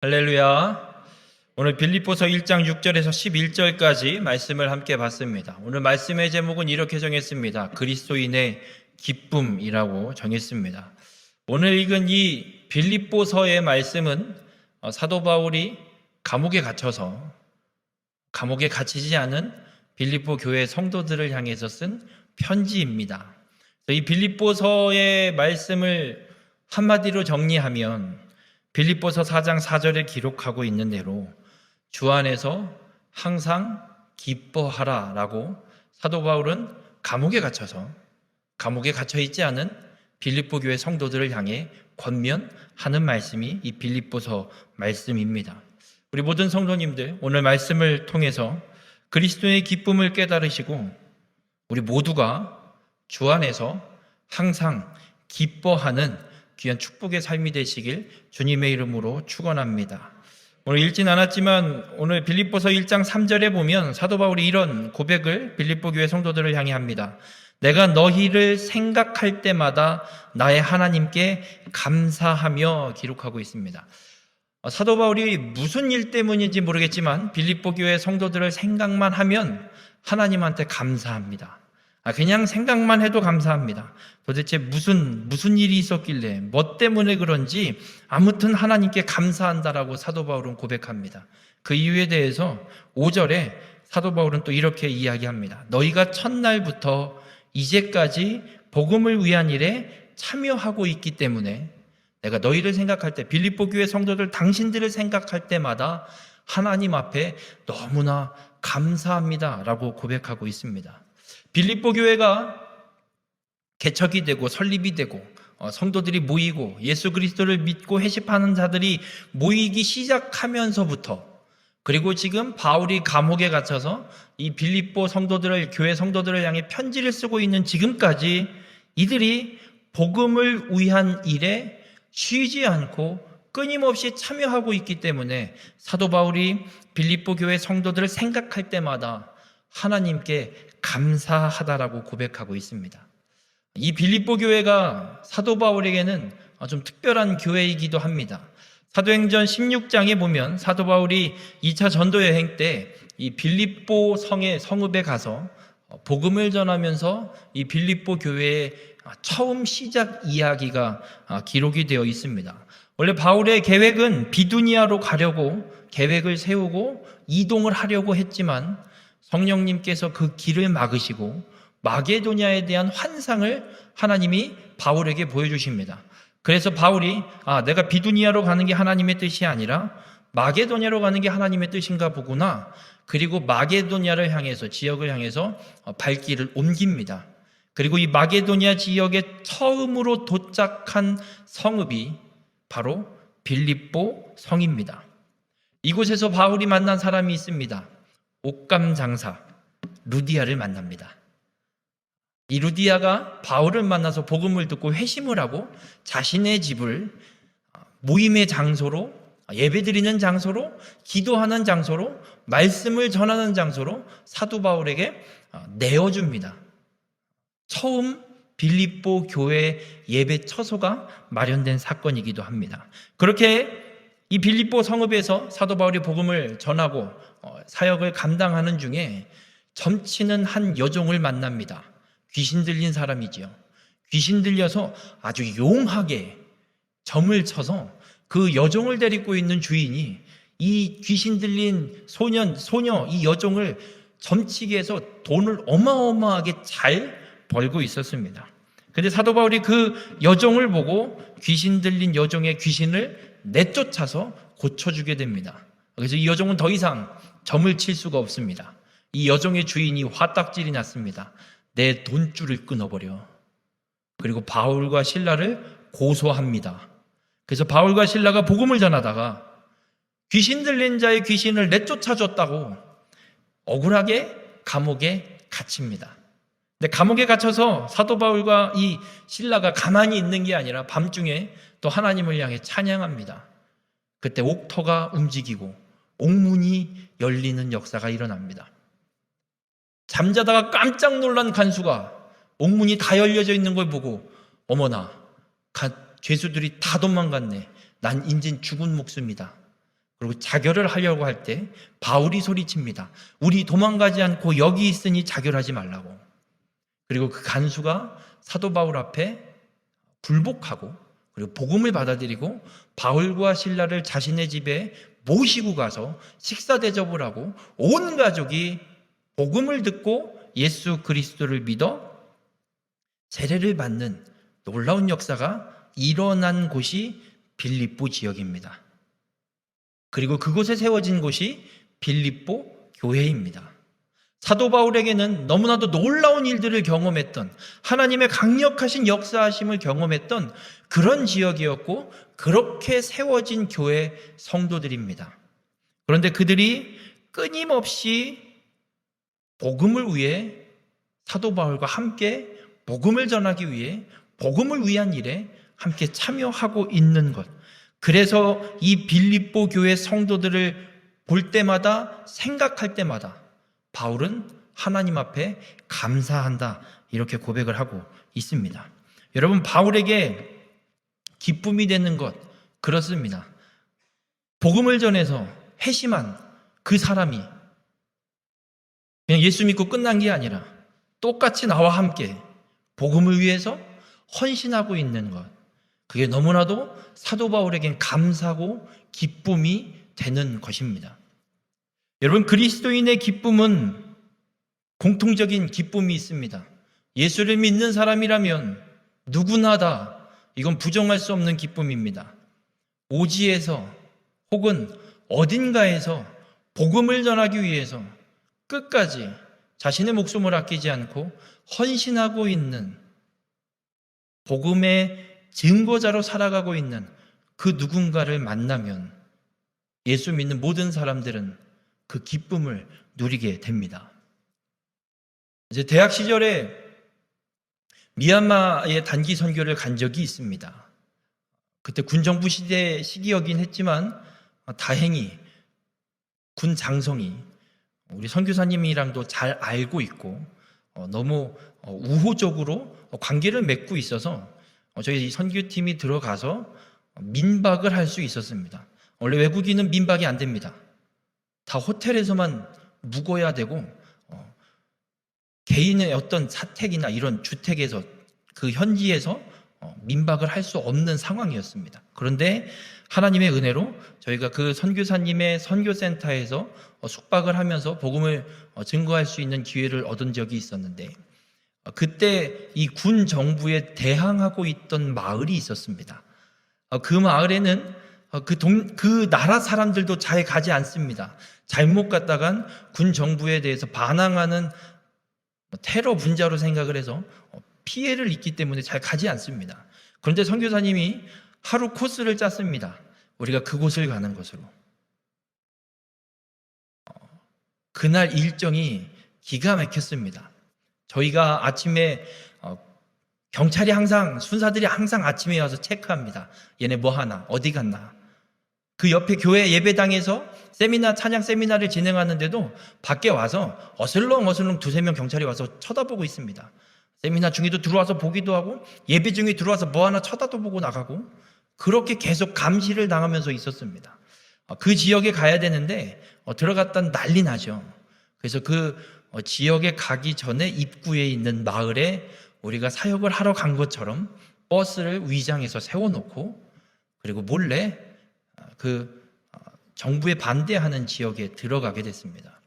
할렐루야. 오늘 빌립보서 1장 6절에서 11절까지 말씀을 함께 봤습니다. 오늘 말씀의 제목은 이렇게 정했습니다. 그리스도인의 기쁨이라고 정했습니다. 오늘 읽은 이 빌립보서의 말씀은 사도 바울이 감옥에 갇히지 않은 빌립보 교회 성도들을 향해서 쓴 편지입니다. 이 빌립보서의 말씀을 한마디로 정리하면 빌립보서 4장 4절에 기록하고 있는 대로 주 안에서 항상 기뻐하라 라고 사도 바울은 감옥에 갇혀 있지 않은 빌립보 교회 성도들을 향해 권면하는 말씀이 이 빌립보서 말씀입니다. 우리 모든 성도님들 오늘 말씀을 통해서 그리스도의 기쁨을 깨달으시고 우리 모두가 주 안에서 항상 기뻐하는 귀한 축복의 삶이 되시길 주님의 이름으로 축원합니다. 오늘 읽진 않았지만 오늘 빌립보서 1장 3절에 보면 사도 바울이 이런 고백을 빌립보 교회 성도들을 향해 합니다. 내가 너희를 생각할 때마다 나의 하나님께 감사하며 기록하고 있습니다. 사도 바울이 무슨 일 때문인지 모르겠지만 빌립보 교회 성도들을 생각만 하면 하나님한테 감사합니다. 그냥 생각만 해도 감사합니다. 도대체 무슨 일이 있었길래 뭐 때문에 그런지 아무튼 하나님께 감사한다라고 사도 바울은 고백합니다. 그 이유에 대해서 5절에 사도 바울은 또 이렇게 이야기합니다. 너희가 첫날부터 이제까지 복음을 위한 일에 참여하고 있기 때문에 내가 너희를 생각할 때 빌립보 교회 성도들 당신들을 생각할 때마다 하나님 앞에 너무나 감사합니다라고 고백하고 있습니다. 빌립보 교회가 개척이 되고 설립이 되고 성도들이 모이고 예수 그리스도를 믿고 회심하는 자들이 모이기 시작하면서부터 그리고 지금 바울이 감옥에 갇혀서 이 빌립보 성도들을 교회 성도들을 향해 편지를 쓰고 있는 지금까지 이들이 복음을 위한 일에 쉬지 않고 끊임없이 참여하고 있기 때문에 사도 바울이 빌립보 교회 성도들을 생각할 때마다 하나님께 감사하다라고 고백하고 있습니다. 이 빌립보 교회가 사도 바울에게는 좀 특별한 교회이기도 합니다. 사도행전 16장에 보면 사도 바울이 2차 전도 여행 때 이 빌립보 성의 성읍에 가서 복음을 전하면서 이 빌립보 교회의 처음 시작 이야기가 기록이 되어 있습니다. 원래 바울의 계획은 비두니아로 가려고 계획을 세우고 이동을 하려고 했지만 성령님께서 그 길을 막으시고 마게도냐에 대한 환상을 하나님이 바울에게 보여주십니다. 그래서 바울이 내가 비두니아로 가는 게 하나님의 뜻이 아니라 마게도냐로 가는 게 하나님의 뜻인가 보구나. 그리고 마게도냐를 향해서 지역을 향해서 발길을 옮깁니다. 그리고 이 마게도냐 지역에 처음으로 도착한 성읍이 바로 빌립보 성입니다. 이곳에서 바울이 만난 사람이 있습니다. 옷감 장사 루디아를 만납니다. 이 루디아가 바울을 만나서 복음을 듣고 회심을 하고 자신의 집을 모임의 장소로, 예배드리는 장소로, 기도하는 장소로, 말씀을 전하는 장소로 사도 바울에게 내어줍니다. 처음 빌립보 교회 예배 처소가 마련된 사건이기도 합니다. 그렇게 이 빌립보 성읍에서 사도 바울이 복음을 전하고 사역을 감당하는 중에 점치는 한 여종을 만납니다. 귀신 들린 사람이지요. 귀신 들려서 아주 용하게 점을 쳐서 그 여종을 데리고 있는 주인이 이 귀신 들린 소녀 이 여종을 점치게 해서 돈을 어마어마하게 잘 벌고 있었습니다. 근데 사도 바울이 그 여종을 보고 귀신 들린 여종의 귀신을 내쫓아서 고쳐주게 됩니다. 그래서 이 여종은 더 이상 점을 칠 수가 없습니다. 이 여종의 주인이 화딱질이 났습니다. 내 돈줄을 끊어버려. 그리고 바울과 실라를 고소합니다. 그래서 바울과 실라가 복음을 전하다가 귀신 들린 자의 귀신을 내쫓아줬다고 억울하게 감옥에 갇힙니다. 근데 감옥에 갇혀서 사도 바울과 이 실라가 가만히 있는 게 아니라 밤중에 또 하나님을 향해 찬양합니다. 그때 옥터가 움직이고 옥문이 열리는 역사가 일어납니다. 잠자다가 깜짝 놀란 간수가 옥문이 다 열려져 있는 걸 보고 어머나 죄수들이 다 도망갔네. 난 인진 죽은 목숨이다. 그리고 자결을 하려고 할 때 바울이 소리칩니다. 우리 도망가지 않고 여기 있으니 자결하지 말라고. 그리고 그 간수가 사도 바울 앞에 굴복하고 그리고 복음을 받아들이고 바울과 실라를 자신의 집에 모시고 가서 식사 대접을 하고 온 가족이 복음을 듣고 예수 그리스도를 믿어 세례를 받는 놀라운 역사가 일어난 곳이 빌립보 지역입니다. 그리고 그곳에 세워진 곳이 빌립보 교회입니다. 사도 바울에게는 너무나도 놀라운 일들을 경험했던, 하나님의 강력하신 역사하심을 경험했던 그런 지역이었고 그렇게 세워진 교회 성도들입니다. 그런데 그들이 끊임없이 복음을 위해 사도 바울과 함께 복음을 전하기 위해 복음을 위한 일에 함께 참여하고 있는 것. 그래서 이 빌립보 교회 성도들을 볼 때마다, 생각할 때마다 바울은 하나님 앞에 감사한다, 이렇게 고백을 하고 있습니다. 여러분, 바울에게 기쁨이 되는 것, 그렇습니다. 복음을 전해서 회심한 그 사람이 그냥 예수 믿고 끝난 게 아니라 똑같이 나와 함께 복음을 위해서 헌신하고 있는 것, 그게 너무나도 사도 바울에겐 감사고 기쁨이 되는 것입니다. 여러분, 그리스도인의 기쁨은 공통적인 기쁨이 있습니다. 예수를 믿는 사람이라면 누구나 다 이건 부정할 수 없는 기쁨입니다. 오지에서 혹은 어딘가에서 복음을 전하기 위해서 끝까지 자신의 목숨을 아끼지 않고 헌신하고 있는, 복음의 증거자로 살아가고 있는 그 누군가를 만나면 예수 믿는 모든 사람들은 그 기쁨을 누리게 됩니다. 이제 대학 시절에 미얀마에 단기 선교를 간 적이 있습니다. 그때 군정부 시기이긴 했지만 다행히 군 장성이 우리 선교사님이랑도 잘 알고 있고 너무 우호적으로 관계를 맺고 있어서 저희 선교팀이 들어가서 민박을 할 수 있었습니다. 원래 외국인은 민박이 안 됩니다. 다 호텔에서만 묵어야 되고 개인의 어떤 사택이나 이런 주택에서 그 현지에서 민박을 할 수 없는 상황이었습니다. 그런데 하나님의 은혜로 저희가 그 선교사님의 선교센터에서 숙박을 하면서 복음을 증거할 수 있는 기회를 얻은 적이 있었는데, 그때 이 군 정부에 대항하고 있던 마을이 있었습니다. 그 마을에는 그 나라 사람들도 잘 가지 않습니다. 잘못 갔다간 군 정부에 대해서 반항하는 테러 분자로 생각을 해서 피해를 입기 때문에 잘 가지 않습니다. 그런데 선교사님이 하루 코스를 짰습니다. 우리가 그곳을 가는 것으로. 그날 일정이 기가 막혔습니다. 저희가 아침에 경찰이 항상, 순사들이 항상 아침에 와서 체크합니다. 얘네 뭐 하나, 어디 갔나. 그 옆에 교회 예배당에서 찬양 세미나를 진행하는데도 밖에 와서 어슬렁어슬렁 두세 명 경찰이 와서 쳐다보고 있습니다. 세미나 중에도 들어와서 보기도 하고 예배 중에 들어와서 뭐 하나 쳐다도 보고 나가고, 그렇게 계속 감시를 당하면서 있었습니다. 그 지역에 가야 되는데 들어갔다 난리 나죠. 그래서 그 지역에 가기 전에 입구에 있는 마을에 우리가 사역을 하러 간 것처럼 버스를 위장해서 세워놓고, 그리고 몰래 그 정부에 반대하는 지역에 들어가게 됐습니다.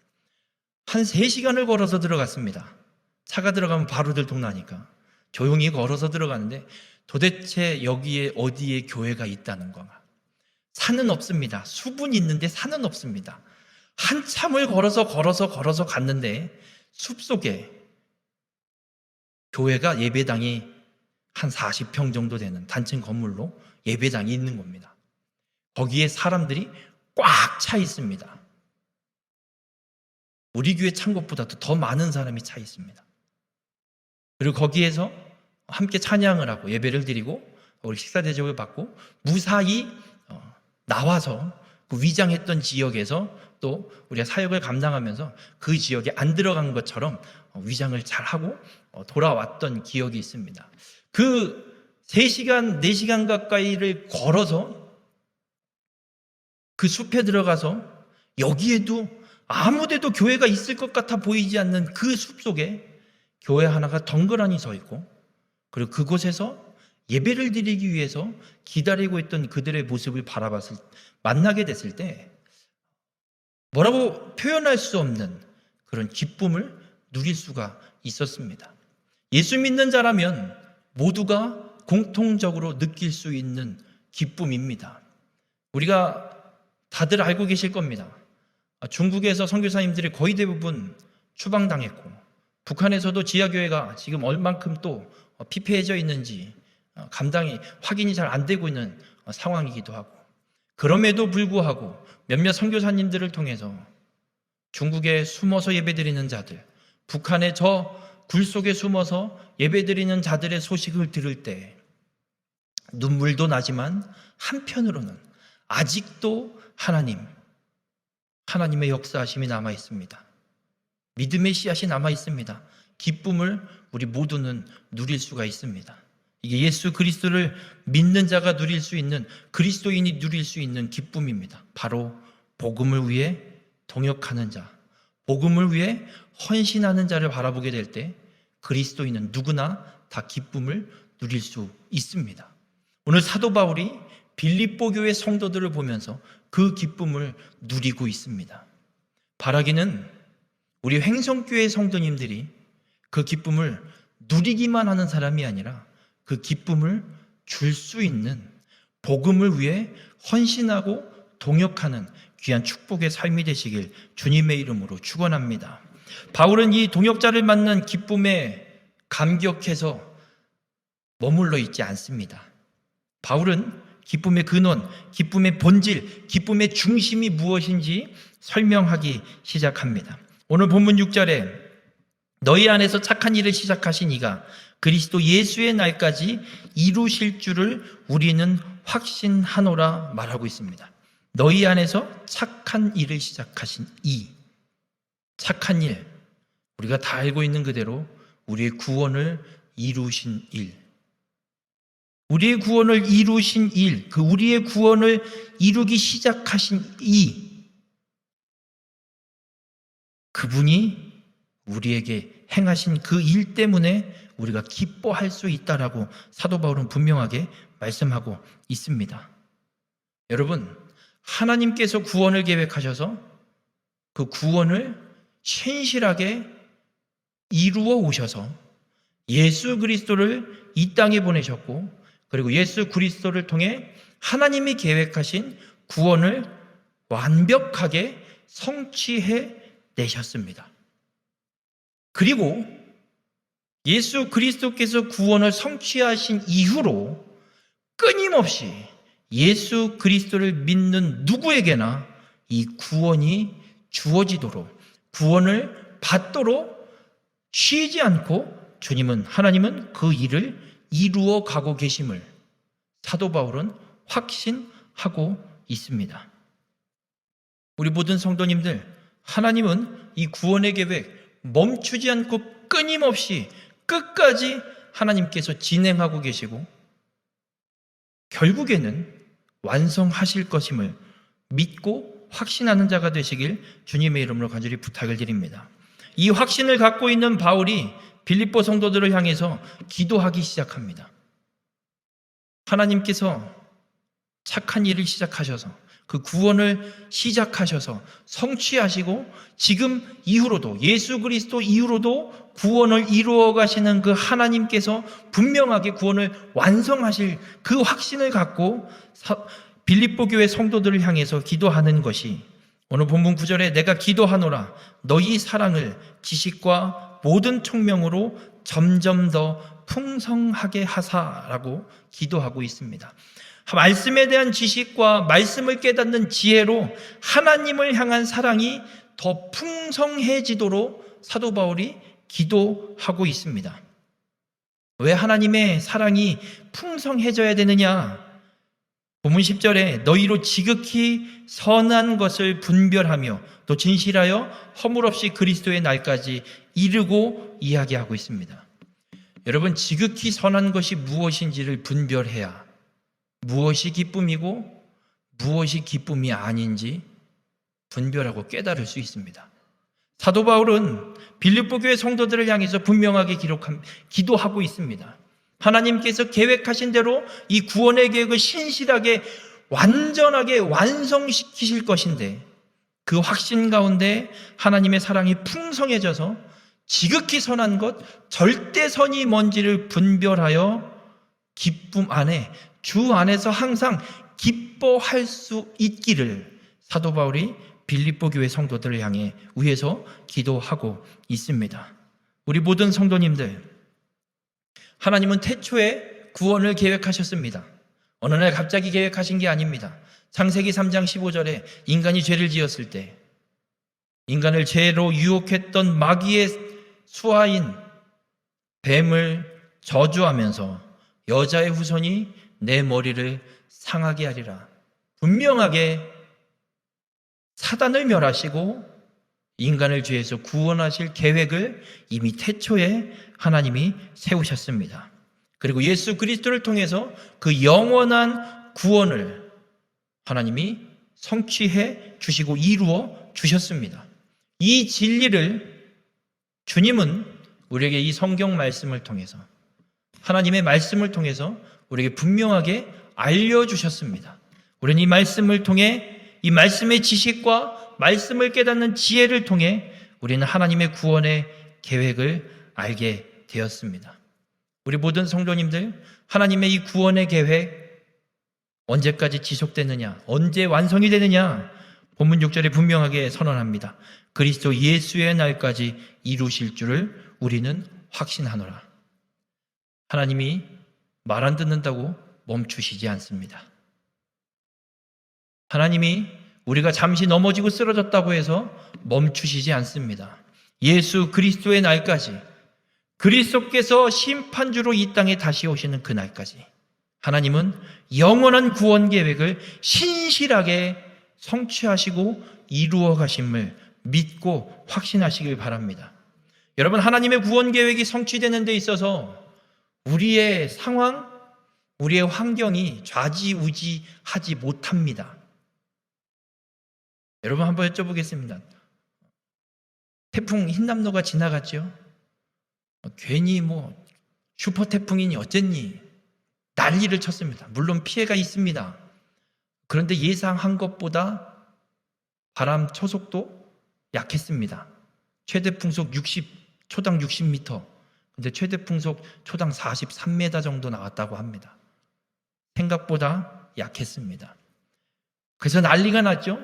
한 3시간을 걸어서 들어갔습니다. 차가 들어가면 바로 들통나니까 조용히 걸어서 들어가는데 도대체 여기에 어디에 교회가 있다는 건가? 산은 없습니다. 숲은 있는데 산은 없습니다. 한참을 걸어서 갔는데 숲속에 교회가, 예배당이 한 40평 정도 되는 단층 건물로 예배당이 있는 겁니다. 거기에 사람들이 꽉 차 있습니다. 우리 교회 찬 것보다도 더 많은 사람이 차 있습니다. 그리고 거기에서 함께 찬양을 하고 예배를 드리고 우리 식사 대접을 받고 무사히 나와서 그 위장했던 지역에서 또 우리가 사역을 감당하면서 그 지역에 안 들어간 것처럼 위장을 잘하고 돌아왔던 기억이 있습니다. 그 3시간, 4시간 가까이를 걸어서 그 숲에 들어가서 여기에도 아무데도 교회가 있을 것 같아 보이지 않는 그 숲속에 교회 하나가 덩그러니 서 있고, 그리고 그곳에서 예배를 드리기 위해서 기다리고 있던 그들의 모습을 만나게 됐을 때 뭐라고 표현할 수 없는 그런 기쁨을 누릴 수가 있었습니다. 예수 믿는 자라면 모두가 공통적으로 느낄 수 있는 기쁨입니다. 우리가 다들 알고 계실 겁니다. 중국에서 선교사님들이 거의 대부분 추방당했고, 북한에서도 지하교회가 지금 얼만큼 또 피폐해져 있는지 확인이 잘 안 되고 있는 상황이기도 하고, 그럼에도 불구하고 몇몇 선교사님들을 통해서 중국에 숨어서 예배드리는 자들, 북한의 저 굴 속에 숨어서 예배드리는 자들의 소식을 들을 때 눈물도 나지만 한편으로는 아직도 하나님의 역사하심이 남아 있습니다. 믿음의 씨앗이 남아 있습니다. 기쁨을 우리 모두는 누릴 수가 있습니다. 이게 예수 그리스도를 믿는 자가 누릴 수 있는, 그리스도인이 누릴 수 있는 기쁨입니다. 바로 복음을 위해 동역하는 자, 복음을 위해 헌신하는 자를 바라보게 될 때 그리스도인은 누구나 다 기쁨을 누릴 수 있습니다. 오늘 사도 바울이 빌립보 교회 성도들을 보면서 그 기쁨을 누리고 있습니다. 바라기는 우리 횡성교회 성도님들이 그 기쁨을 누리기만 하는 사람이 아니라 그 기쁨을 줄 수 있는, 복음을 위해 헌신하고 동역하는 귀한 축복의 삶이 되시길 주님의 이름으로 축원합니다. 바울은 이 동역자를 만난 기쁨에 감격해서 머물러 있지 않습니다. 바울은 기쁨의 근원, 기쁨의 본질, 기쁨의 중심이 무엇인지 설명하기 시작합니다. 오늘 본문 6절에 너희 안에서 착한 일을 시작하신 이가 그리스도 예수의 날까지 이루실 줄을 우리는 확신하노라 말하고 있습니다. 너희 안에서 착한 일을 시작하신 이, 착한 일, 우리가 다 알고 있는 그대로 우리의 구원을 이루신 일, 우리의 구원을 이루신 일, 그 우리의 구원을 이루기 시작하신 그분이 우리에게 행하신 그 일 때문에 우리가 기뻐할 수 있다라고 사도 바울은 분명하게 말씀하고 있습니다. 여러분, 하나님께서 구원을 계획하셔서 그 구원을 신실하게 이루어 오셔서 예수 그리스도를 이 땅에 보내셨고, 그리고 예수 그리스도를 통해 하나님이 계획하신 구원을 완벽하게 성취해 내셨습니다. 그리고 예수 그리스도께서 구원을 성취하신 이후로 끊임없이 예수 그리스도를 믿는 누구에게나 이 구원이 주어지도록, 구원을 받도록 쉬지 않고 하나님은 그 일을 이루어 가고 계심을 사도 바울은 확신하고 있습니다. 우리 모든 성도님들, 하나님은 이 구원의 계획 멈추지 않고 끊임없이 끝까지 하나님께서 진행하고 계시고 결국에는 완성하실 것임을 믿고 확신하는 자가 되시길 주님의 이름으로 간절히 부탁을 드립니다. 이 확신을 갖고 있는 바울이 빌립보 성도들을 향해서 기도하기 시작합니다. 하나님께서 착한 일을 시작하셔서 그 구원을 시작하셔서 성취하시고 지금 이후로도, 예수 그리스도 이후로도 구원을 이루어 가시는 그 하나님께서 분명하게 구원을 완성하실 그 확신을 갖고 빌립보 교회 성도들을 향해서 기도하는 것이 오늘 본문 9절에 내가 기도하노라 너희 사랑을 지식과 모든 총명으로 점점 더 풍성하게 하사라고 기도하고 있습니다. 말씀에 대한 지식과 말씀을 깨닫는 지혜로 하나님을 향한 사랑이 더 풍성해지도록 사도 바울이 기도하고 있습니다. 왜 하나님의 사랑이 풍성해져야 되느냐? 본문 10절에 너희로 지극히 선한 것을 분별하며 또 진실하여 허물 없이 그리스도의 날까지 이르고 이야기하고 있습니다. 여러분, 지극히 선한 것이 무엇인지를 분별해야 무엇이 기쁨이고 무엇이 기쁨이 아닌지 분별하고 깨달을 수 있습니다. 사도 바울은 빌립보 교회 성도들을 향해서 분명하게 기도하고 있습니다. 하나님께서 계획하신 대로 이 구원의 계획을 신실하게 완전하게 완성시키실 것인데, 그 확신 가운데 하나님의 사랑이 풍성해져서 지극히 선한 것, 절대 선이 뭔지를 분별하여 기쁨 안에, 주 안에서 항상 기뻐할 수 있기를 사도 바울이 빌립보 교회 성도들을 향해 위해서 기도하고 있습니다. 우리 모든 성도님들, 하나님은 태초에 구원을 계획하셨습니다. 어느 날 갑자기 계획하신 게 아닙니다. 창세기 3장 15절에 인간이 죄를 지었을 때 인간을 죄로 유혹했던 마귀의 수하인 뱀을 저주하면서 여자의 후손이 내 머리를 상하게 하리라, 분명하게 사단을 멸하시고 인간을 죄에서 구원하실 계획을 이미 태초에 하나님이 세우셨습니다. 그리고 예수 그리스도를 통해서 그 영원한 구원을 하나님이 성취해 주시고 이루어 주셨습니다. 이 진리를 주님은 우리에게 이 성경 말씀을 통해서, 하나님의 말씀을 통해서 우리에게 분명하게 알려주셨습니다. 우리는 이 말씀을 통해, 이 말씀의 지식과 말씀을 깨닫는 지혜를 통해 우리는 하나님의 구원의 계획을 알게 되었습니다. 우리 모든 성도님들, 하나님의 이 구원의 계획 언제까지 지속되느냐, 언제 완성이 되느냐, 본문 6절에 분명하게 선언합니다. 그리스도 예수의 날까지 이루실 줄을 우리는 확신하노라. 하나님이 말 안 듣는다고 멈추시지 않습니다. 하나님이 우리가 잠시 넘어지고 쓰러졌다고 해서 멈추시지 않습니다. 예수 그리스도의 날까지, 그리스도께서 심판주로 이 땅에 다시 오시는 그 날까지 하나님은 영원한 구원 계획을 신실하게 성취하시고 이루어 가심을 믿고 확신하시길 바랍니다. 여러분, 하나님의 구원 계획이 성취되는 데 있어서 우리의 상황, 우리의 환경이 좌지우지하지 못합니다. 여러분, 한번 여쭤보겠습니다. 태풍 흰남노가 지나갔죠? 괜히 슈퍼 태풍이니 어쨌니 난리를 쳤습니다. 물론 피해가 있습니다. 그런데 예상한 것보다 바람 초속도 약했습니다. 최대 풍속 초당 60m, 근데 최대 풍속 초당 43m 정도 나왔다고 합니다. 생각보다 약했습니다. 그래서 난리가 났죠.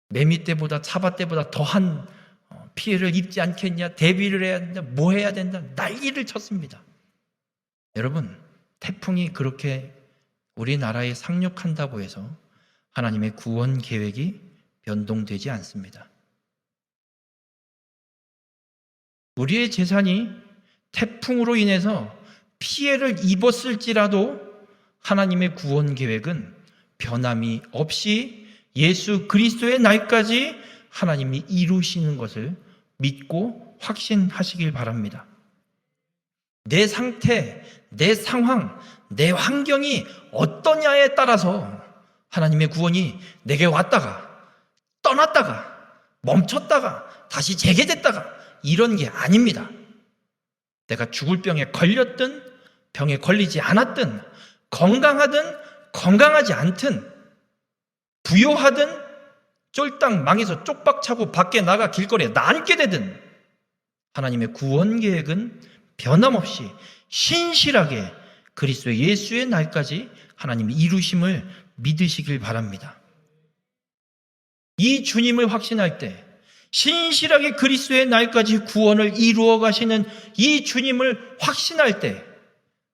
매미 때보다 차바 때보다 더한 피해를 입지 않겠냐, 대비를 해야 된다, 뭐 해야 된다, 난리를 쳤습니다. 여러분, 태풍이 그렇게 우리나라에 상륙한다고 해서 하나님의 구원 계획이 변동되지 않습니다. 우리의 재산이 태풍으로 인해서 피해를 입었을지라도 하나님의 구원 계획은 변함이 없이 예수 그리스도의 날까지 하나님이 이루시는 것을 믿고 확신하시길 바랍니다. 내 상태, 내 상황, 내 환경이 어떠냐에 따라서 하나님의 구원이 내게 왔다가 떠났다가 멈췄다가 다시 재개됐다가 이런 게 아닙니다. 내가 죽을 병에 걸렸든 병에 걸리지 않았든, 건강하든 건강하지 않든, 부요하든 쫄딱 망해서 쪽박차고 밖에 나가 길거리에 나앉게 되든 하나님의 구원 계획은 변함없이 신실하게 그리스도 예수의 날까지 하나님이 이루심을 믿으시길 바랍니다. 이 주님을 확신할 때, 신실하게 그리스도의 날까지 구원을 이루어 가시는 이 주님을 확신할 때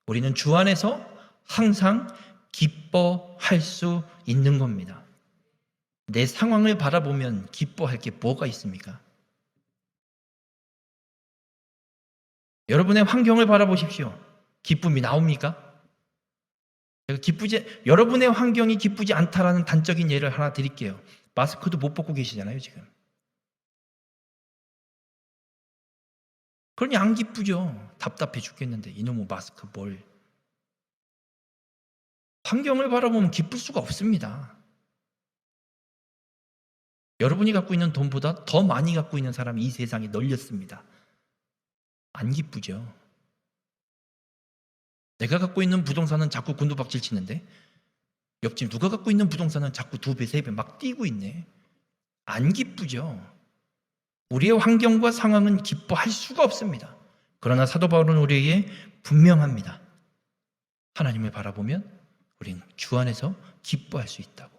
우리는 주 안에서 항상 기뻐할 수 있는 겁니다. 내 상황을 바라보면 기뻐할 게 뭐가 있습니까? 여러분의 환경을 바라보십시오. 기쁨이 나옵니까? 여러분의 환경이 기쁘지 않다라는 단적인 예를 하나 드릴게요. 마스크도 못 벗고 계시잖아요, 지금. 그러니 안 기쁘죠. 답답해 죽겠는데 이놈의 마스크 뭘. 환경을 바라보면 기쁠 수가 없습니다. 여러분이 갖고 있는 돈보다 더 많이 갖고 있는 사람이 이 세상에 널렸습니다. 안 기쁘죠? 내가 갖고 있는 부동산은 자꾸 곤두박질 치는데 옆집 누가 갖고 있는 부동산은 자꾸 2배, 3배 막 뛰고 있네. 안 기쁘죠? 우리의 환경과 상황은 기뻐할 수가 없습니다. 그러나 사도 바울은 우리에게 분명합니다. 하나님을 바라보면 우리는 주 안에서 기뻐할 수 있다고.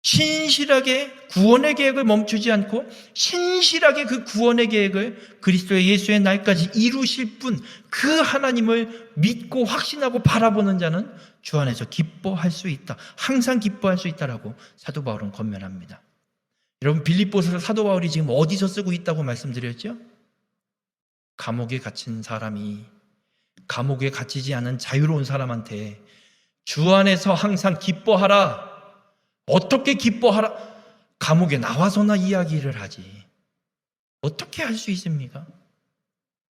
신실하게 구원의 계획을 멈추지 않고 신실하게 그 구원의 계획을 그리스도의 예수의 날까지 이루실 분, 그 하나님을 믿고 확신하고 바라보는 자는 주 안에서 기뻐할 수 있다. 항상 기뻐할 수 있다라고 사도 바울은 권면합니다. 여러분, 빌립보서를 사도 바울이 지금 어디서 쓰고 있다고 말씀드렸죠? 감옥에 갇힌 사람이 감옥에 갇히지 않은 자유로운 사람한테 주 안에서 항상 기뻐하라. 어떻게 기뻐하라? 감옥에 나와서나 이야기를 하지. 어떻게 할 수 있습니까?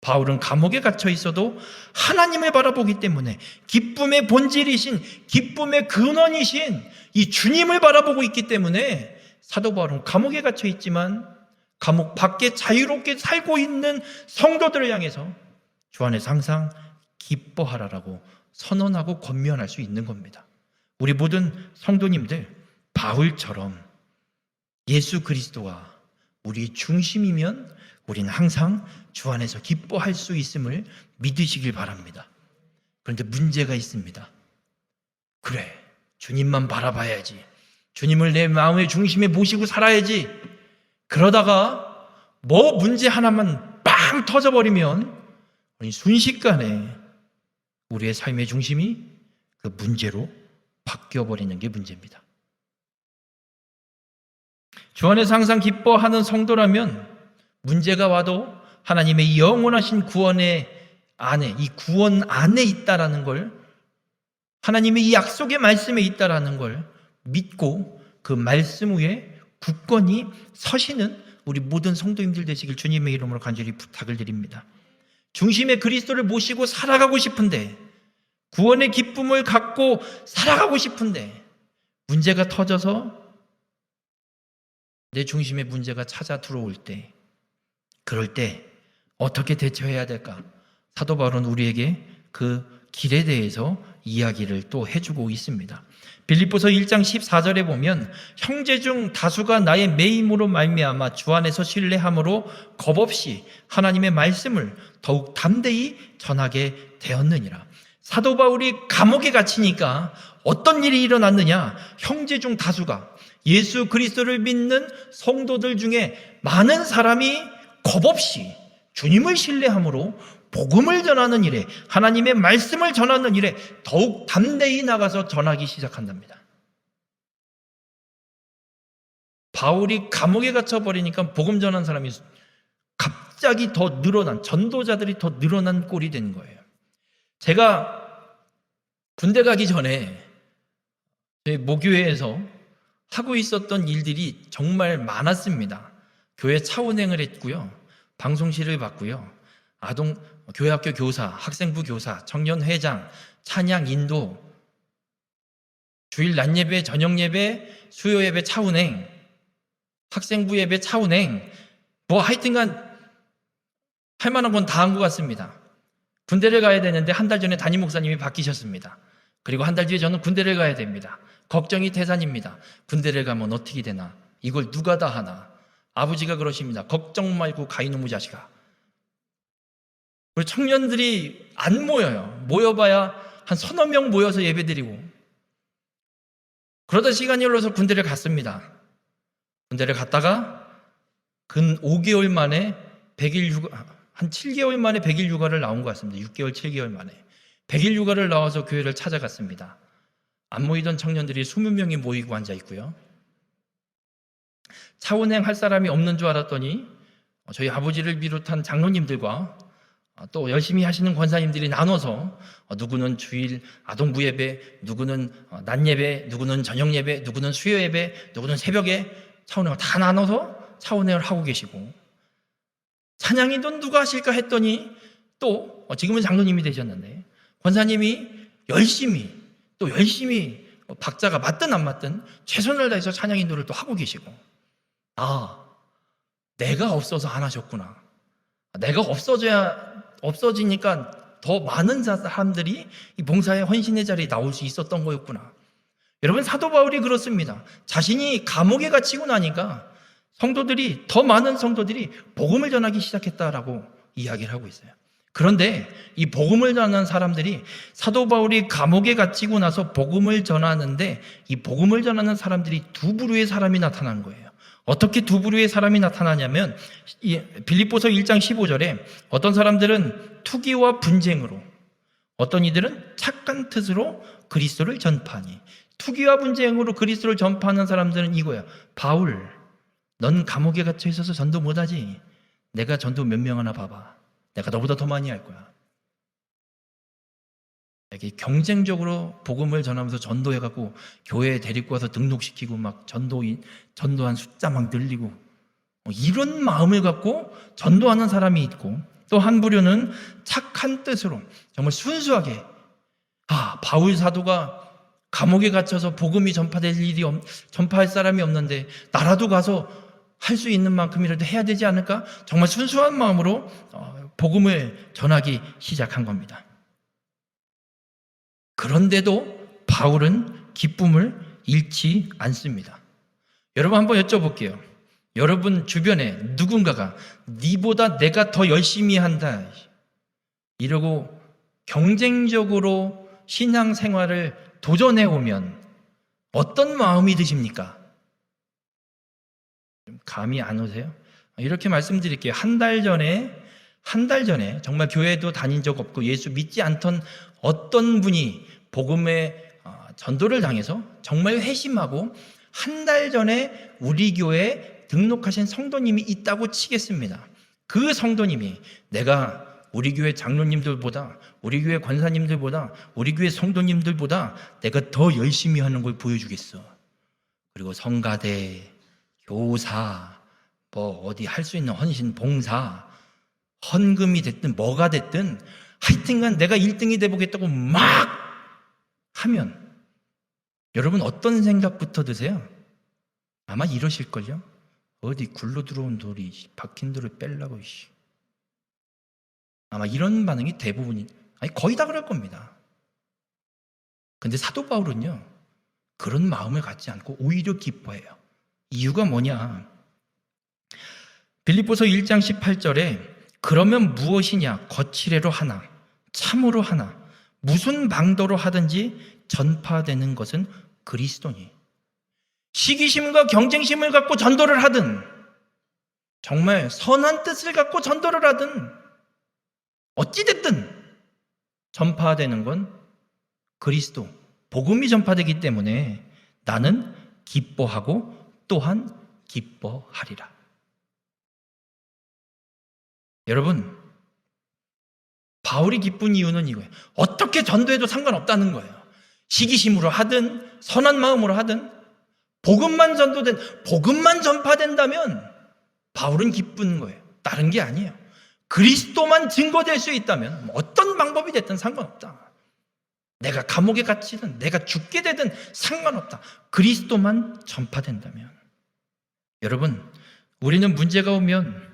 바울은 감옥에 갇혀 있어도 하나님을 바라보기 때문에 기쁨의 본질이신, 기쁨의 근원이신 이 주님을 바라보고 있기 때문에 사도 바울은 감옥에 갇혀 있지만 감옥 밖에 자유롭게 살고 있는 성도들을 향해서 주 안에서 항상 기뻐하라라고 선언하고 권면할 수 있는 겁니다. 우리 모든 성도님들, 바울처럼 예수 그리스도가 우리의 중심이면 우리는 항상 주 안에서 기뻐할 수 있음을 믿으시길 바랍니다. 그런데 문제가 있습니다. 그래, 주님만 바라봐야지. 주님을 내 마음의 중심에 모시고 살아야지. 그러다가 뭐 문제 하나만 빵 터져버리면 순식간에 우리의 삶의 중심이 그 문제로 바뀌어버리는 게 문제입니다. 주 안에서 항상 기뻐하는 성도라면 문제가 와도 하나님의 영원하신 구원의 안에, 이 구원 안에 있다라는 걸, 하나님의 이 약속의 말씀에 있다라는 걸 믿고 그 말씀 위에 굳건히 서시는 우리 모든 성도님들 되시길 주님의 이름으로 간절히 부탁을 드립니다. 중심에 그리스도를 모시고 살아가고 싶은데, 구원의 기쁨을 갖고 살아가고 싶은데 문제가 터져서 내 중심에 문제가 찾아 들어올 때, 그럴 때 어떻게 대처해야 될까? 사도 바울은 우리에게 그 길에 대해서 이야기를 또 해주고 있습니다. 빌립보서 1장 14절에 보면 형제 중 다수가 나의 매임으로 말미암아 주 안에서 신뢰함으로 겁없이 하나님의 말씀을 더욱 담대히 전하게 되었느니라. 사도 바울이 감옥에 갇히니까 어떤 일이 일어났느냐? 형제 중 다수가, 예수 그리스도를 믿는 성도들 중에 많은 사람이 겁없이 주님을 신뢰함으로 복음을 전하는 일에, 하나님의 말씀을 전하는 일에 더욱 담대히 나가서 전하기 시작한답니다. 바울이 감옥에 갇혀버리니까 복음 전하는 사람이 갑자기 더 늘어난, 전도자들이 더 늘어난 꼴이 된 거예요. 제가 군대 가기 전에 저희 모교회에서 하고 있었던 일들이 정말 많았습니다. 교회 차운행을 했고요. 방송실을 봤고요. 교회학교 교사, 학생부 교사, 청년회장, 찬양 인도, 주일 낮 예배, 저녁 예배, 수요 예배 차운행, 학생부 예배 차운행, 뭐 하여튼간 할 만한 건 다 한 것 같습니다. 군대를 가야 되는데 한 달 전에 담임 목사님이 바뀌셨습니다. 그리고 한 달 뒤에 저는 군대를 가야 됩니다. 걱정이 태산입니다. 군대를 가면 어떻게 되나? 이걸 누가 다 하나? 아버지가 그러십니다. 걱정 말고 가 이놈의 자식아. 우리 청년들이 안 모여요. 모여봐야 한 서너 명 모여서 예배드리고. 그러다 시간이 흘러서 군대를 갔습니다. 군대를 갔다가 근 5개월 만에 100일 휴가, 한 7개월 만에 100일 휴가를 나온 것 같습니다. 6개월, 7개월 만에 100일 휴가를 나와서 교회를 찾아갔습니다. 안 모이던 청년들이 20명이 모이고 앉아 있고요. 차운행 할 사람이 없는 줄 알았더니 저희 아버지를 비롯한 장로님들과 또 열심히 하시는 권사님들이 나눠서 누구는 주일 아동부 예배, 누구는 낮 예배, 누구는 저녁 예배, 누구는 수요 예배, 누구는 새벽에 차운행을 다 나눠서 차운행을 하고 계시고, 찬양인도는 누가 하실까 했더니 또 지금은 장로님이 되셨는데 권사님이 열심히 또 열심히 박자가 맞든 안 맞든 최선을 다해서 찬양 인도를 또 하고 계시고, 내가 없어서 안 하셨구나. 내가 없어지니까 더 많은 사람들이 이 봉사의 헌신의 자리에 나올 수 있었던 거였구나. 여러분, 사도 바울이 그렇습니다. 자신이 감옥에 갇히고 나니까 더 많은 성도들이 복음을 전하기 시작했다라고 이야기를 하고 있어요. 그런데 이 복음을 전하는 사람들이, 사도 바울이 감옥에 갇히고 나서 복음을 전하는데, 이 복음을 전하는 사람들이 두 부류의 사람이 나타난 거예요. 어떻게 두 부류의 사람이 나타나냐면, 빌립보서 1장 15절에 어떤 사람들은 투기와 분쟁으로, 어떤 이들은 착한 뜻으로 그리스도를 전파하니. 투기와 분쟁으로 그리스도를 전파하는 사람들은 이거야. 바울, 넌 감옥에 갇혀 있어서 전도 못하지? 내가 전도 몇 명 하나 봐봐. 내가 너보다 더 많이 할 거야. 이렇게 경쟁적으로 복음을 전하면서 전도해갖고 교회에 데리고 와서 등록시키고 막 전도한 숫자 막 늘리고, 이런 마음을 갖고 전도하는 사람이 있고, 또 한 부류는 착한 뜻으로 정말 순수하게, 바울 사도가 감옥에 갇혀서 복음이 전파할 사람이 없는데 나라도 가서 할 수 있는 만큼이라도 해야 되지 않을까? 정말 순수한 마음으로 복음을 전하기 시작한 겁니다. 그런데도 바울은 기쁨을 잃지 않습니다. 여러분, 한번 여쭤볼게요. 여러분 주변에 누군가가 네보다 내가 더 열심히 한다 이러고 경쟁적으로 신앙생활을 도전해 오면 어떤 마음이 드십니까? 감이 안 오세요? 이렇게 말씀드릴게요. 한 달 전에 정말 교회도 다닌 적 없고 예수 믿지 않던 어떤 분이 복음의 전도를 당해서 정말 회심하고 한 달 전에 우리 교회에 등록하신 성도님이 있다고 치겠습니다. 그 성도님이 내가 우리 교회 장로님들보다, 우리 교회 권사님들보다, 우리 교회 성도님들보다 내가 더 열심히 하는 걸 보여주겠어. 그리고 성가대, 교사, 어디 할 수 있는 헌신, 봉사, 헌금이 됐든 뭐가 됐든 하여튼간 내가 1등이 돼보겠다고 막 하면 여러분 어떤 생각부터 드세요? 아마 이러실걸요? 어디 굴러 들어온 돌이 박힌 돌을 빼려고. 아마 이런 반응이 거의 다 그럴 겁니다. 근데 사도 바울은요, 그런 마음을 갖지 않고 오히려 기뻐해요. 이유가 뭐냐? 빌립보서 1장 18절에 그러면 무엇이냐? 거칠애로 하나, 참으로 하나, 무슨 방도로 하든지 전파되는 것은 그리스도니. 시기심과 경쟁심을 갖고 전도를 하든, 정말 선한 뜻을 갖고 전도를 하든, 어찌됐든 전파되는 건 그리스도, 복음이 전파되기 때문에 나는 기뻐하고 또한 기뻐하리라. 여러분, 바울이 기쁜 이유는 이거예요. 어떻게 전도해도 상관없다는 거예요. 시기심으로 하든 선한 마음으로 하든 복음만 전파된다면 바울은 기쁜 거예요. 다른 게 아니에요. 그리스도만 증거될 수 있다면 어떤 방법이 됐든 상관없다. 내가 감옥에 갇히든 내가 죽게 되든 상관없다. 그리스도만 전파된다면. 여러분, 우리는 문제가 오면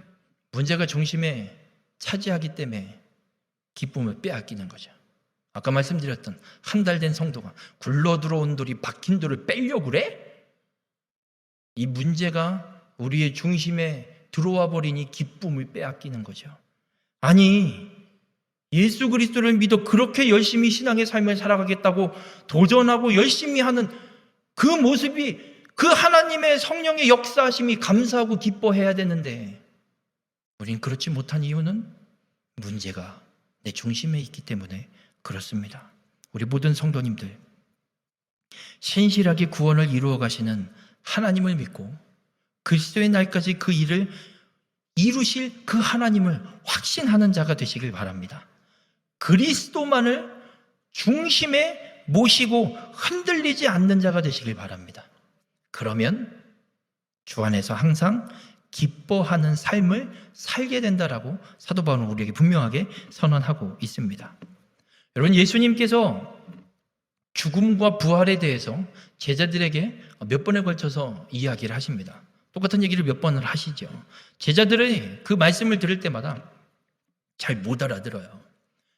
문제가 중심에 차지하기 때문에 기쁨을 빼앗기는 거죠. 아까 말씀드렸던 한 달 된 성도가 굴러 들어온 돌이 박힌 돌을 빼려고 그래? 이 문제가 우리의 중심에 들어와 버리니 기쁨을 빼앗기는 거죠. 아니, 예수 그리스도를 믿어 그렇게 열심히 신앙의 삶을 살아가겠다고 도전하고 열심히 하는 그 모습이, 그 하나님의 성령의 역사하심이 감사하고 기뻐해야 되는데 우린 그렇지 못한 이유는 문제가 내 중심에 있기 때문에 그렇습니다. 우리 모든 성도님들, 신실하게 구원을 이루어 가시는 하나님을 믿고 그리스도의 날까지 그 일을 이루실 그 하나님을 확신하는 자가 되시길 바랍니다. 그리스도만을 중심에 모시고 흔들리지 않는 자가 되시길 바랍니다. 그러면 주 안에서 항상 기뻐하는 삶을 살게 된다라고 사도 바울은 우리에게 분명하게 선언하고 있습니다. 여러분, 예수님께서 죽음과 부활에 대해서 제자들에게 몇 번에 걸쳐서 이야기를 하십니다. 똑같은 얘기를 몇 번을 하시죠. 제자들의 그 말씀을 들을 때마다 잘 못 알아들어요.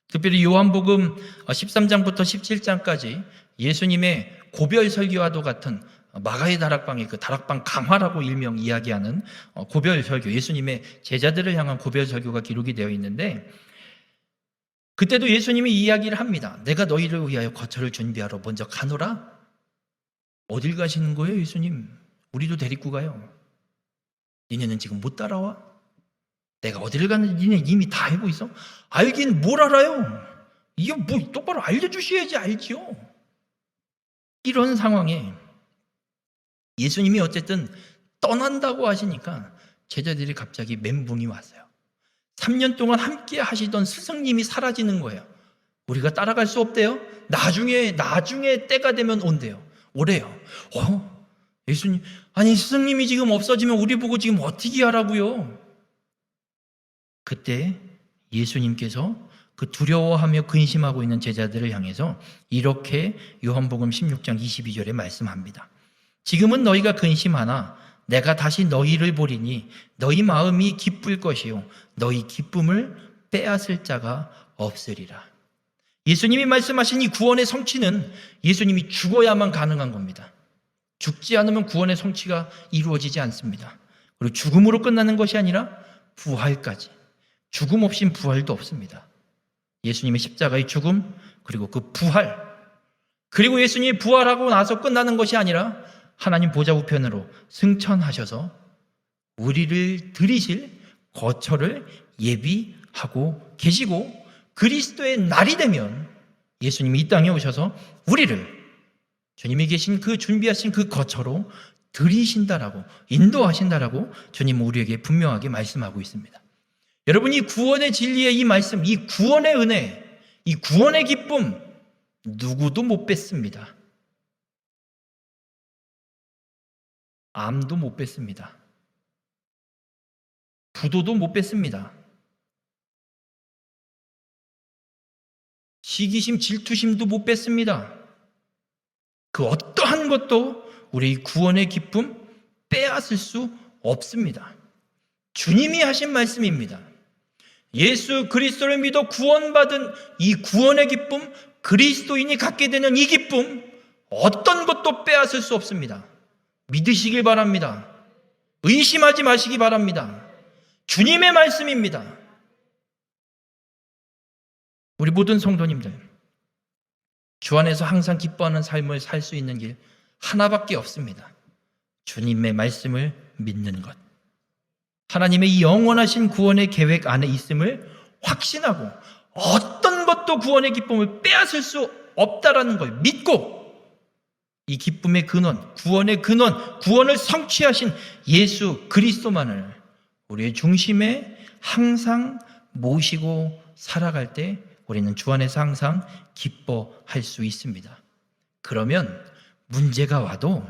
특별히 요한복음 13장부터 17장까지 예수님의 고별 설교와도 같은 마가의 다락방의 그 다락방 강화라고 일명 이야기하는 고별 설교, 예수님의 제자들을 향한 고별 설교가 기록이 되어 있는데, 그때도 예수님이 이야기를 합니다. 내가 너희를 위하여 거처를 준비하러 먼저 가노라. 어딜 가시는 거예요, 예수님? 우리도 데리고 가요. 니네는 지금 못 따라와? 내가 어디를 가는지 니네 이미 다 알고 있어? 알긴 뭘 알아요? 이게 뭐 똑바로 알려주셔야지 알지요. 이런 상황에 예수님이 어쨌든 떠난다고 하시니까 제자들이 갑자기 멘붕이 왔어요. 3년 동안 함께 하시던 스승님이 사라지는 거예요. 우리가 따라갈 수 없대요. 나중에 때가 되면 온대요. 오래요. 예수님, 아니 스승님이 지금 없어지면 우리 보고 지금 어떻게 하라고요? 그때 예수님께서 그 두려워하며 근심하고 있는 제자들을 향해서 이렇게 요한복음 16장 22절에 말씀합니다. 지금은 너희가 근심하나 내가 다시 너희를 보리니 너희 마음이 기쁠 것이요 너희 기쁨을 빼앗을 자가 없으리라. 예수님이 말씀하신 이 구원의 성취는 예수님이 죽어야만 가능한 겁니다. 죽지 않으면 구원의 성취가 이루어지지 않습니다. 그리고 죽음으로 끝나는 것이 아니라 부활까지. 죽음 없인 부활도 없습니다. 예수님의 십자가의 죽음, 그리고 그 부활, 그리고 예수님이 부활하고 나서 끝나는 것이 아니라 하나님 보좌 우편으로 승천하셔서 우리를 들이실 거처를 예비하고 계시고, 그리스도의 날이 되면 예수님이 이 땅에 오셔서 우리를 주님이 계신 그 준비하신 그 거처로 들이신다라고, 인도하신다라고 주님은 우리에게 분명하게 말씀하고 있습니다. 여러분, 이 구원의 진리의 이 말씀, 이 구원의 은혜, 이 구원의 기쁨 누구도 못 뺐습니다. 암도 못 뺐습니다. 부도도 못 뺐습니다. 시기심, 질투심도 못 뺐습니다. 그 어떠한 것도 우리 구원의 기쁨 빼앗을 수 없습니다. 주님이 하신 말씀입니다. 예수 그리스도를 믿어 구원받은 이 구원의 기쁨, 그리스도인이 갖게 되는 이 기쁨, 어떤 것도 빼앗을 수 없습니다. 믿으시길 바랍니다. 의심하지 마시기 바랍니다. 주님의 말씀입니다. 우리 모든 성도님들, 주 안에서 항상 기뻐하는 삶을 살 수 있는 길 하나밖에 없습니다. 주님의 말씀을 믿는 것. 하나님의 이 영원하신 구원의 계획 안에 있음을 확신하고 어떤 것도 구원의 기쁨을 빼앗을 수 없다라는 걸 믿고, 이 기쁨의 근원, 구원의 근원, 구원을 성취하신 예수 그리스도만을 우리의 중심에 항상 모시고 살아갈 때 우리는 주 안에서 항상 기뻐할 수 있습니다. 그러면 문제가 와도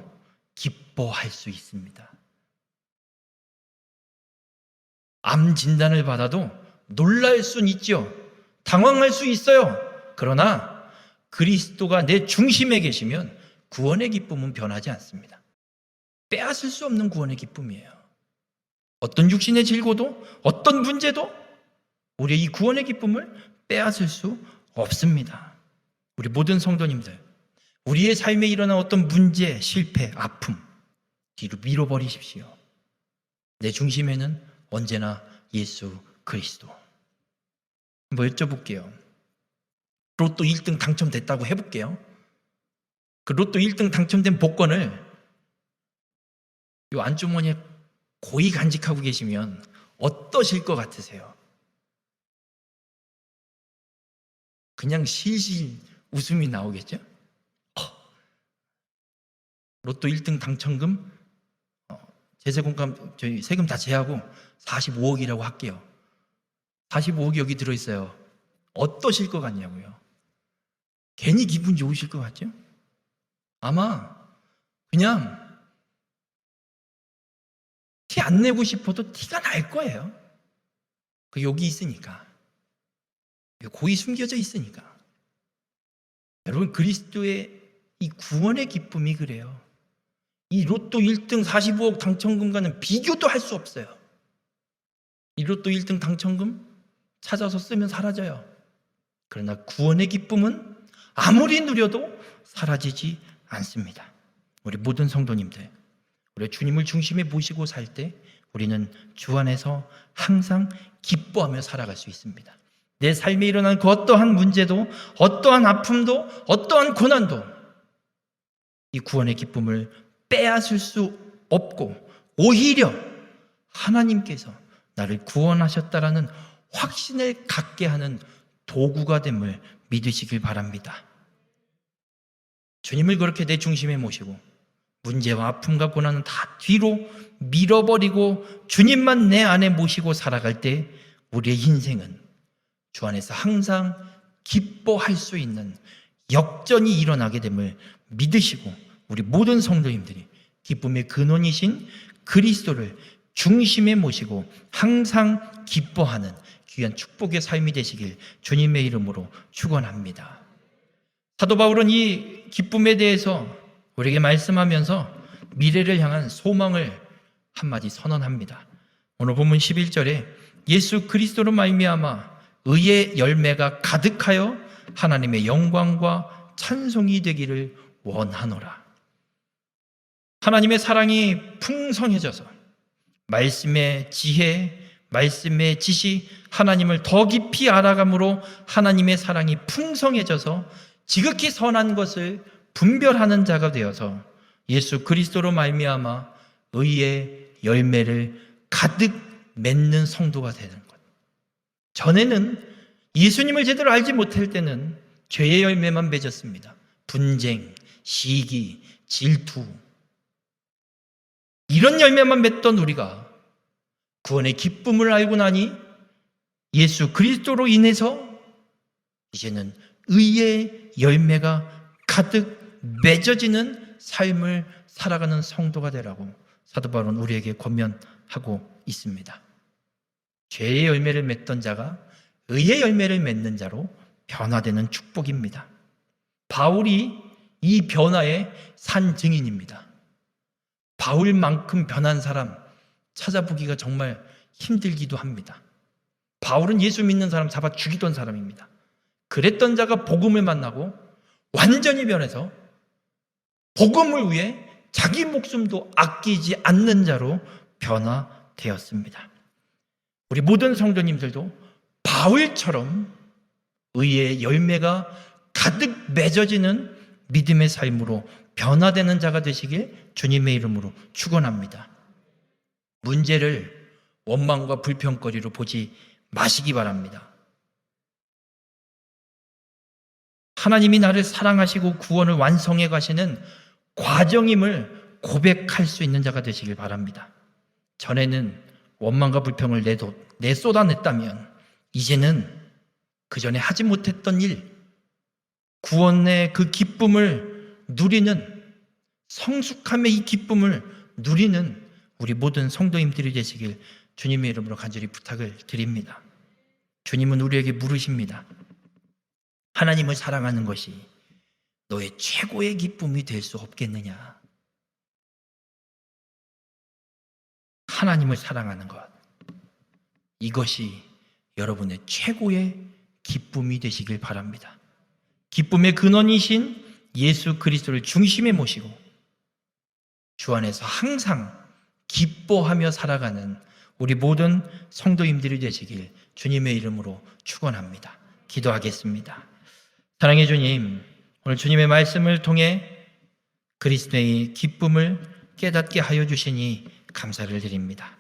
기뻐할 수 있습니다. 암 진단을 받아도 놀랄 수는 있죠. 당황할 수 있어요. 그러나 그리스도가 내 중심에 계시면 구원의 기쁨은 변하지 않습니다. 빼앗을 수 없는 구원의 기쁨이에요. 어떤 육신의 질고도, 어떤 문제도 우리의 이 구원의 기쁨을 빼앗을 수 없습니다. 우리 모든 성도님들, 우리의 삶에 일어난 어떤 문제, 실패, 아픔 뒤로 밀어버리십시오. 내 중심에는 언제나 예수 그리스도. 한번 여쭤볼게요. 로또 1등 당첨됐다고 해볼게요. 그 로또 1등 당첨된 복권을 이 안주머니에 고이 간직하고 계시면 어떠실 것 같으세요? 그냥 실실 웃음이 나오겠죠? 로또 1등 당첨금 제세공감 저희 세금 다 제하고 45억이라고 할게요. 45억이 여기 들어있어요. 어떠실 것 같냐고요? 괜히 기분 좋으실 것 같죠? 아마 그냥 티 안 내고 싶어도 티가 날 거예요. 그 여기 있으니까. 고이 숨겨져 있으니까. 여러분, 그리스도의 이 구원의 기쁨이 그래요. 이 로또 1등 45억 당첨금과는 비교도 할 수 없어요. 이 로또 1등 당첨금 찾아서 쓰면 사라져요. 그러나 구원의 기쁨은 아무리 누려도 사라지지 않습니다. 우리 모든 성도님들, 우리 주님을 중심에 모시고 살 때 우리는 주 안에서 항상 기뻐하며 살아갈 수 있습니다. 내 삶에 일어난 그 어떠한 문제도, 어떠한 아픔도, 어떠한 고난도 이 구원의 기쁨을 빼앗을 수 없고, 오히려 하나님께서 나를 구원하셨다라는 확신을 갖게 하는 도구가 됨을 믿으시길 바랍니다. 주님을 그렇게 내 중심에 모시고 문제와 아픔과 고난은 다 뒤로 밀어버리고 주님만 내 안에 모시고 살아갈 때 우리의 인생은 주 안에서 항상 기뻐할 수 있는 역전이 일어나게 됨을 믿으시고, 우리 모든 성도님들이 기쁨의 근원이신 그리스도를 중심에 모시고 항상 기뻐하는 귀한 축복의 삶이 되시길 주님의 이름으로 축원합니다. 사도 바울은 이 기쁨에 대해서 우리에게 말씀하면서 미래를 향한 소망을 한마디 선언합니다. 오늘 본문 11절에 예수 그리스도로 말미암아 의의 열매가 가득하여 하나님의 영광과 찬송이 되기를 원하노라. 하나님의 사랑이 풍성해져서 말씀의 지혜, 말씀의 지식, 하나님을 더 깊이 알아감으로 하나님의 사랑이 풍성해져서 지극히 선한 것을 분별하는 자가 되어서 예수 그리스도로 말미암아 의의 열매를 가득 맺는 성도가 되는 것. 전에는 예수님을 제대로 알지 못할 때는 죄의 열매만 맺었습니다. 분쟁, 시기, 질투, 이런 열매만 맺던 우리가 구원의 기쁨을 알고 나니 예수 그리스도로 인해서 이제는 의의 열매가 가득 맺어지는 삶을 살아가는 성도가 되라고 사도 바울은 우리에게 권면하고 있습니다. 죄의 열매를 맺던 자가 의의 열매를 맺는 자로 변화되는 축복입니다. 바울이 이 변화의 산 증인입니다. 바울만큼 변한 사람 찾아보기가 정말 힘들기도 합니다. 바울은 예수 믿는 사람 잡아 죽이던 사람입니다. 그랬던 자가 복음을 만나고 완전히 변해서 복음을 위해 자기 목숨도 아끼지 않는 자로 변화되었습니다. 우리 모든 성도님들도 바울처럼 의의 열매가 가득 맺어지는 믿음의 삶으로 변화되는 자가 되시길 주님의 이름으로 축원합니다. 문제를 원망과 불평거리로 보지 마시기 바랍니다. 하나님이 나를 사랑하시고 구원을 완성해 가시는 과정임을 고백할 수 있는 자가 되시길 바랍니다. 전에는 원망과 불평을 쏟아냈다면 이제는 그 전에 하지 못했던 일, 구원의 그 기쁨을 누리는, 성숙함의 이 기쁨을 누리는 우리 모든 성도님들이 되시길 주님의 이름으로 간절히 부탁을 드립니다. 주님은 우리에게 물으십니다. 하나님을 사랑하는 것이 너의 최고의 기쁨이 될 수 없겠느냐? 하나님을 사랑하는 것, 이것이 여러분의 최고의 기쁨이 되시길 바랍니다. 기쁨의 근원이신 예수 그리스도를 중심에 모시고 주 안에서 항상 기뻐하며 살아가는 우리 모든 성도님들이 되시길 주님의 이름으로 축원합니다. 기도하겠습니다. 사랑의 주님, 오늘 주님의 말씀을 통해 그리스도의 기쁨을 깨닫게 하여 주시니 감사를 드립니다.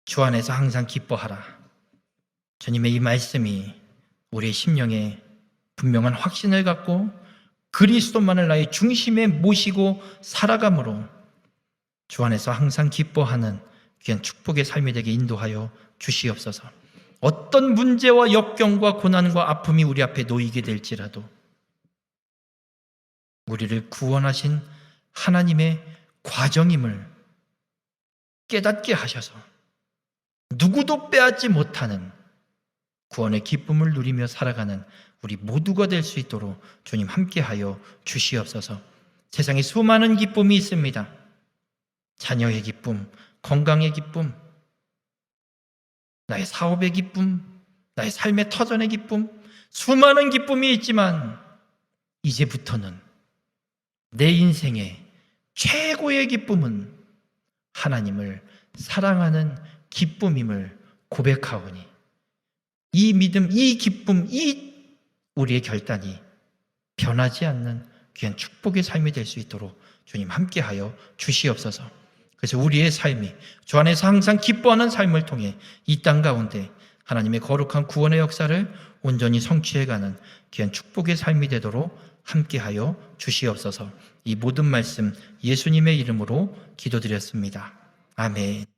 주 안에서 항상 기뻐하라. 주님의 이 말씀이 우리의 심령에 분명한 확신을 갖고 그리스도만을 나의 중심에 모시고 살아감으로 주 안에서 항상 기뻐하는 귀한 축복의 삶이 되게 인도하여 주시옵소서. 어떤 문제와 역경과 고난과 아픔이 우리 앞에 놓이게 될지라도 우리를 구원하신 하나님의 과정임을 깨닫게 하셔서 누구도 빼앗지 못하는 구원의 기쁨을 누리며 살아가는 우리 모두가 될 수 있도록 주님 함께하여 주시옵소서. 세상에 수많은 기쁨이 있습니다. 자녀의 기쁨, 건강의 기쁨, 나의 사업의 기쁨, 나의 삶의 터전의 기쁨, 수많은 기쁨이 있지만 이제부터는 내 인생의 최고의 기쁨은 하나님을 사랑하는 기쁨임을 고백하오니 이 믿음, 이 기쁨, 이 우리의 결단이 변하지 않는 귀한 축복의 삶이 될 수 있도록 주님 함께하여 주시옵소서. 그래서 우리의 삶이 주 안에서 항상 기뻐하는 삶을 통해 이 땅 가운데 하나님의 거룩한 구원의 역사를 온전히 성취해가는 귀한 축복의 삶이 되도록 함께하여 주시옵소서. 이 모든 말씀 예수님의 이름으로 기도드렸습니다. 아멘.